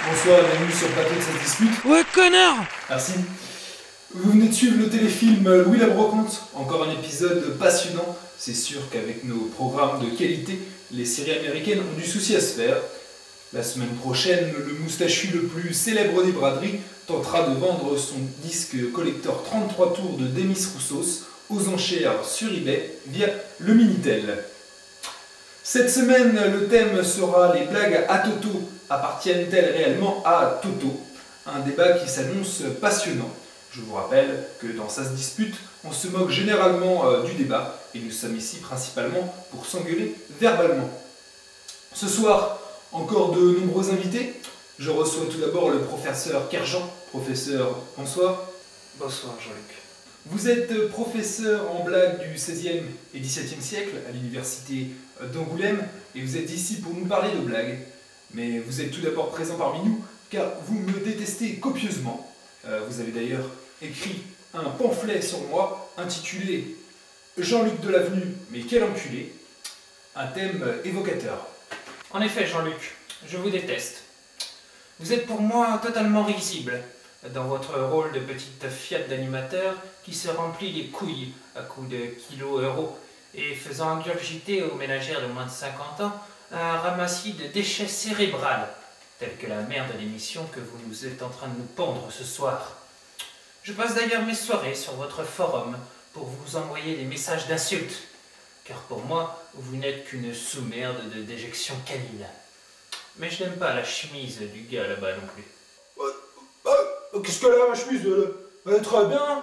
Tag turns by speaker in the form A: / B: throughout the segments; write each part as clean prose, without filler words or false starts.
A: Bonsoir, bienvenue sur le plateau de cette dispute.
B: Ouais, connard!
A: Merci. Vous venez de suivre le téléfilm Louis la Brocante. Encore un épisode passionnant. C'est sûr qu'avec nos programmes de qualité, les séries américaines ont du souci à se faire. La semaine prochaine, le moustachu le plus célèbre des braderies tentera de vendre son disque collector 33 tours de Demis Roussos aux enchères sur eBay via le Minitel. Cette semaine, le thème sera les blagues à Toto. Appartiennent-elles réellement à Toto? Un débat qui s'annonce passionnant. Je vous rappelle que dans Ça se dispute, on se moque généralement du débat et nous sommes ici principalement pour s'engueuler verbalement. Ce soir, encore de nombreux invités. Je reçois tout d'abord le professeur Kerjean. Professeur, bonsoir.
C: Bonsoir Jean-Luc.
A: Vous êtes professeur en blagues du XVIe et XVIIe siècle à l'université d'Angoulême et vous êtes ici pour nous parler de blagues. Mais vous êtes tout d'abord présent parmi nous car vous me détestez copieusement. Vous avez d'ailleurs écrit un pamphlet sur moi intitulé Jean-Luc Delavenue, mais quel enculé, un thème évocateur.
C: En effet Jean-Luc, je vous déteste. Vous êtes pour moi totalement risible dans votre rôle de petite fiat d'animateur qui se remplit les couilles à coups de kilos-euros et faisant ingurgiter aux ménagères de moins de 50 ans un ramassis de déchets cérébrales, tels que la merde d'émission que vous êtes en train de nous pondre ce soir. Je passe d'ailleurs mes soirées sur votre forum pour vous envoyer des messages d'insultes, car pour moi, vous n'êtes qu'une sous-merde de déjection canine. Mais je n'aime pas la chemise du gars là-bas non plus.
D: Qu'est-ce qu'elle a ma chemise elle est très bien.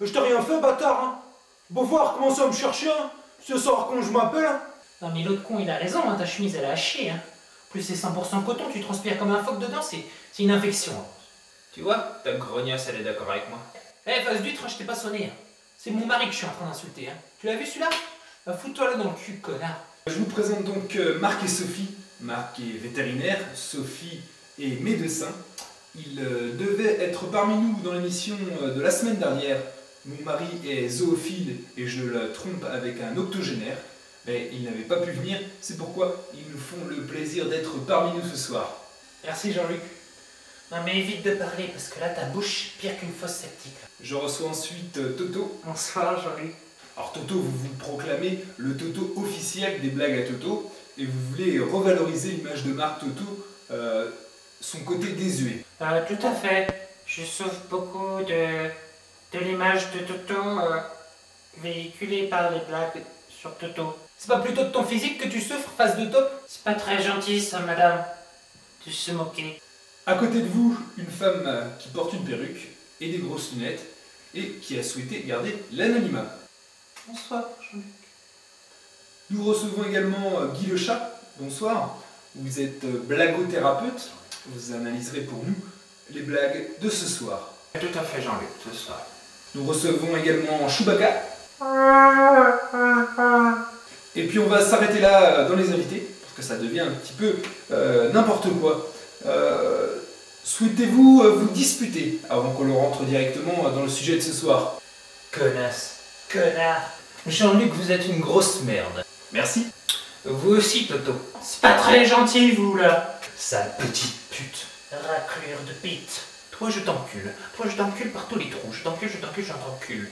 D: Je t'ai rien fait, bâtard. Hein. Bon voir, comment ça me chercher. Hein. Tu veux savoir comment je m'appelle.
C: Non mais l'autre con il a raison, hein, ta chemise elle a haché. Hein. Plus c'est 100% coton, tu transpires comme un phoque dedans, c'est une infection. Hein. Tu vois, ta grognasse elle est d'accord avec moi. Eh, face d'huître, je t'ai pas sonné. Hein. C'est mon mari que je suis en train d'insulter. Hein. Tu l'as vu celui-là? Fous-toi là dans le cul, connard.
A: Je vous présente donc Marc et Sophie. Marc est vétérinaire, Sophie est médecin. Ils devaient être parmi nous dans l'émission de la semaine dernière. Mon mari est zoophile et je le trompe avec un octogénaire. Mais ils n'avaient pas pu venir, c'est pourquoi ils nous font le plaisir d'être parmi nous ce soir.
C: Merci Jean-Luc. Non mais évite de parler parce que là ta bouche pire qu'une fosse septique.
A: Je reçois ensuite Toto.
C: Bonsoir Jean-Luc.
A: Alors Toto, vous vous proclamez le Toto officiel des blagues à Toto et vous voulez revaloriser l'image de Marc Toto, son côté désuet.
C: Tout à fait. Je souffre beaucoup de l'image de Toto véhiculée par les blagues sur Toto. C'est pas plutôt de ton physique que tu souffres, face de top? C'est pas très gentil ça, madame. De se moquer.
A: À côté de vous, une femme qui porte une perruque et des grosses lunettes et qui a souhaité garder l'anonymat.
C: Bonsoir, Jean-Luc.
A: Nous recevons également Guy Le Chat. Bonsoir. Vous êtes blagothérapeute. Vous analyserez pour nous les blagues de ce soir.
C: Tout à fait, Jean-Luc, ce soir.
A: Nous recevons également Chewbacca. Et puis on va s'arrêter là dans les invités, parce que ça devient un petit peu n'importe quoi. Souhaitez-vous vous disputer avant qu'on le rentre directement dans le sujet de ce soir?
C: Connasse. Connard. Jean-Luc, vous êtes une grosse merde.
A: Merci.
C: Vous aussi, Toto. C'est pas très gentil, vous, là. Sale petite pute. Raclure de bite. Toi, je t'encule. Toi, je t'encule par tous les trous. Je t'encule, je t'encule.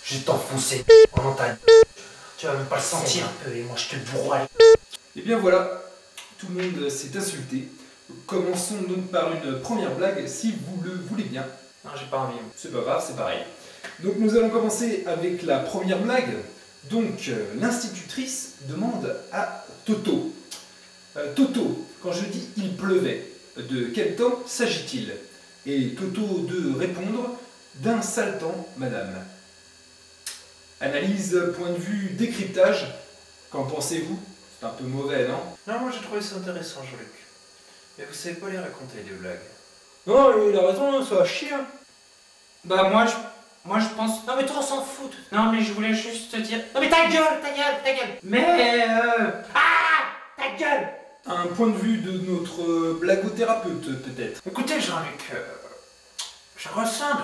C: Je vais t'enfoncer en ta... Tu vas même pas le sentir un peu et moi, je te broie.
A: Et bien voilà, tout le monde s'est insulté. Commençons donc par une première blague, si vous le voulez bien.
C: Non, j'ai pas envie.
A: C'est pas grave, c'est pareil. Donc nous allons commencer avec la première blague. Donc l'institutrice demande à Toto. Toto, quand je dis il pleuvait, de quel temps s'agit-il? Et Toto de répondre d'un sale temps, madame. Analyse, point de vue, décryptage. Qu'en pensez-vous? C'est un peu mauvais, non?
E: Non, moi j'ai trouvé ça intéressant, Jean-Luc. Mais vous savez pas les raconter, les blagues.
D: Non, il a raison, hein, ça va chier. Hein.
C: Bah, moi, je pense... Non, mais toi, on s'en fout. Non, mais je voulais juste te dire... Non, mais ta gueule, ta gueule, ta gueule. Mais, Ah, ta gueule.
A: Un point de vue de notre blagothérapeute, peut-être.
C: Écoutez, Jean-Luc, je ressens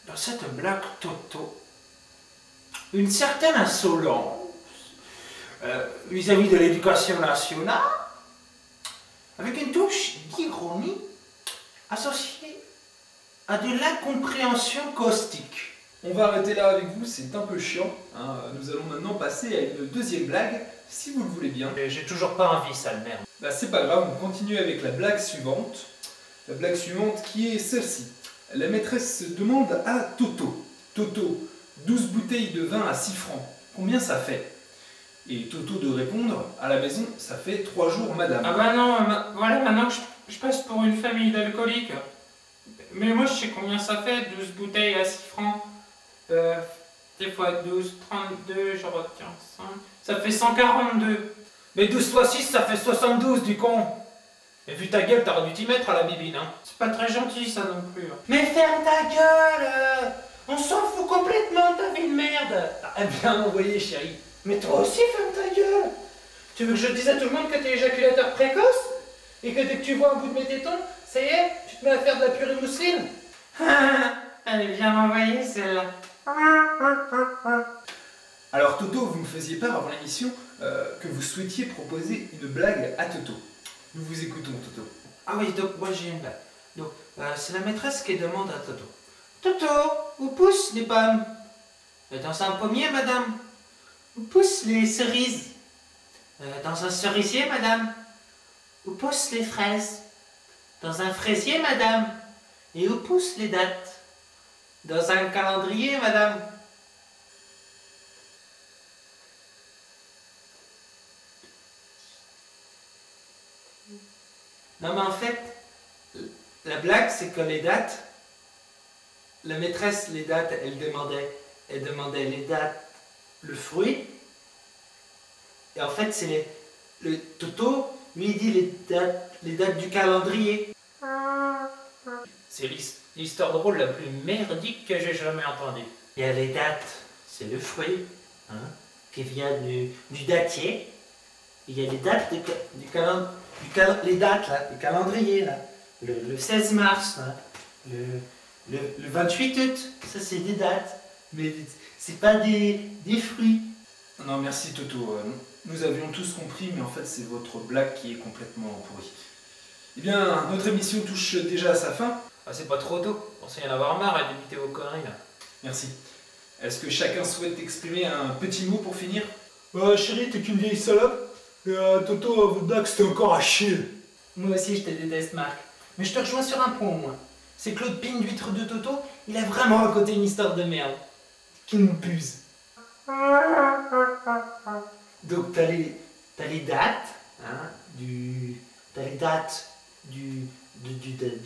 C: dans cette blague Toto une certaine insolence vis-à-vis de l'éducation nationale avec une touche d'ironie associée à de l'incompréhension caustique.
A: On va arrêter là avec vous, c'est un peu chiant. Hein. Nous allons maintenant passer à une deuxième blague, si vous le voulez bien.
C: J'ai toujours pas envie, sale merde.
A: Bah, c'est pas grave, on continue avec la blague suivante. La blague suivante qui est celle-ci. La maîtresse demande à Toto. Toto, 12 bouteilles de vin à 6 francs. Combien ça fait? Et Toto de répondre, à la maison, ça fait 3 jours, madame.
C: Ah bah non, voilà, maintenant que je passe pour une famille d'alcooliques. Mais moi je sais combien ça fait, 12 bouteilles à 6 francs. Des fois 12, 32, je retiens 5. Ça fait 142.
D: Mais 12 fois 6, ça fait 72 du con.
C: Et vu ta gueule, t'aurais dû t'y mettre à la bibine, hein. C'est pas très gentil ça non plus. Mais ferme ta gueule. On s'en fout complètement, ta vie de merde.
D: Ah bien envoyé, chérie.
C: Mais toi aussi, ferme ta gueule. Tu veux que je dise à tout le monde que t'es éjaculateur précoce? Et que dès que tu vois un bout de mes tétons, ça y est, tu te mets à faire de la purée mousseline? Elle est bien envoyée celle-là.
A: Alors Toto, vous me faisiez part avant l'émission que vous souhaitiez proposer une blague à Toto. Nous vous écoutons, Toto.
C: Ah oui, donc moi j'ai une blague. Donc, c'est la maîtresse qui demande à Toto. Toto, où poussent les pommes? Dans un pommier, madame. Où poussent les cerises? Dans un cerisier, madame. Où poussent les fraises? Dans un fraisier, madame. Et où poussent les dattes? Dans un calendrier, madame. Non mais en fait, la blague c'est que les dates, la maîtresse les dates, elle demandait les dates, le fruit, et en fait c'est le Toto, lui il dit les dates du calendrier. C'est l'histoire drôle la plus merdique que j'ai jamais entendue. Il y a les dates, c'est le fruit, hein, qui vient du datier. Il y a les dates du calendrier. Les dates là, le calendrier là, le 16 mars, là, le 28 août, ça c'est des dates, mais c'est pas des fruits.
A: Non, merci Toto. Nous avions tous compris, mais en fait c'est votre blague qui est complètement pourrie. Eh bien, notre émission touche déjà à sa fin.
C: Ah, c'est pas trop tôt, on sait y en avoir marre et d'éviter vos conneries là.
A: Merci. Est-ce que chacun souhaite exprimer un petit mot pour finir?
D: Chérie, t'es qu'une vieille salope. Et Toto, votre blague c'était encore à chier.
C: Moi aussi je te déteste Marc, mais je te rejoins sur un point au moins. C'est que l'autre pine d'huître de Toto, il a vraiment raconté une histoire de merde. Qui nous puse. Donc t'as les dates, hein, t'as les dates du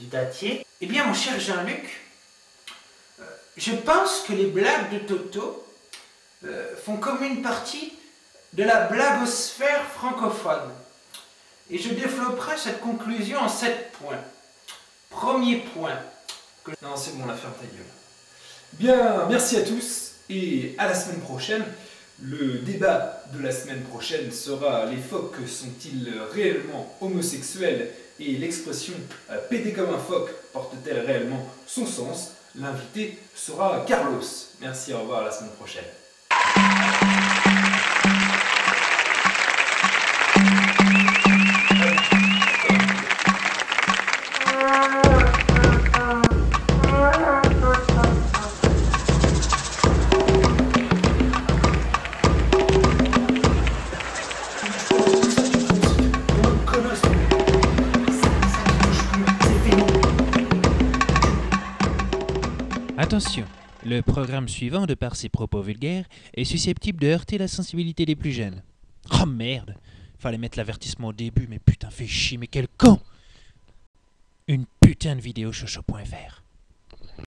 C: datier. Eh bien mon cher Jean-Luc, je pense que les blagues de Toto font comme une partie de la blagosphère francophone. Et je développerai cette conclusion en 7 points. Premier point.
A: Non, c'est bon, la ferme ta gueule. Bien, merci à tous et à la semaine prochaine. Le débat de la semaine prochaine sera: les phoques sont-ils réellement homosexuels et l'expression pédé comme un phoque porte-t-elle réellement son sens? L'invité sera Carlos. Merci, au revoir, à la semaine prochaine.
B: Attention, le programme suivant, de par ses propos vulgaires, est susceptible de heurter la sensibilité des plus jeunes. Oh merde! Fallait mettre l'avertissement au début, mais putain, fais chier, mais quel con! Une putain de vidéo chocho.fr